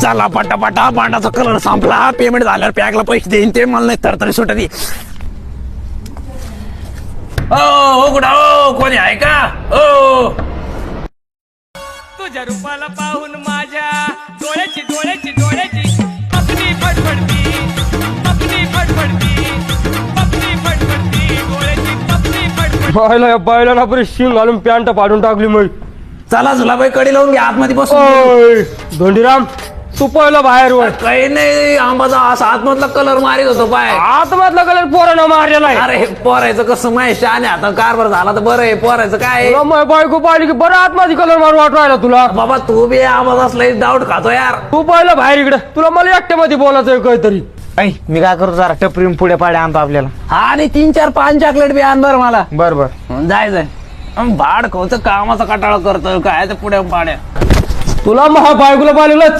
चला पटापटा भांडाचा कलर संपला पेमेंट झाल्यावर पॅकला पैसे देईन ते मला नाही तरतरी सुटत ओ कुठं ओ कोणी आहे का ओ तुझ्या रूपाला पाहून माझ्या डोळ्याची डोळ्याची डोळ्याची पत्नी फडफडती पत्नी फडफडती पत्नी फडफडती डोळ्याची पत्नी फडफडती. बायला या बायला ना बरी शिंग घालून पॅन्ट पाडून टाकली मग. चला झुलाबाई कडी लावून घ्या आतमध्ये बसून ओय धोंडीराम तू पहिलं बाहेर वर. काही नाही आंबाचा असा आतमधला कलर मारित होतो पाय आतमधला कलर पोरानं मारलेला आहे. अरे पोरायचं कसं माहिती आणि आता कारभार झाला तर बरं आहे पोरायचं काय आहे? तुला माझी बायको पाहिली की बरं आतमध्ये कलर मारू वाटू राहिला तुला. बाबा तू बी आवाज असला डाऊट खातो यार तू पहिलं बाहेर इकडे तुला मला एकट्यामध्ये बोलायचं काहीतरी. मी काय करतो जरा टपरी पुढे पाड्या आणतो आपल्याला. हा आणि 3-4-5 चॉकलेट बी आण बरं मला बर बर जायचंय भाड खाऊचं कामाचा कटाळा करतो काय ते पुढे पाड्या तुला माझ्या बायकोला पाहिलेलं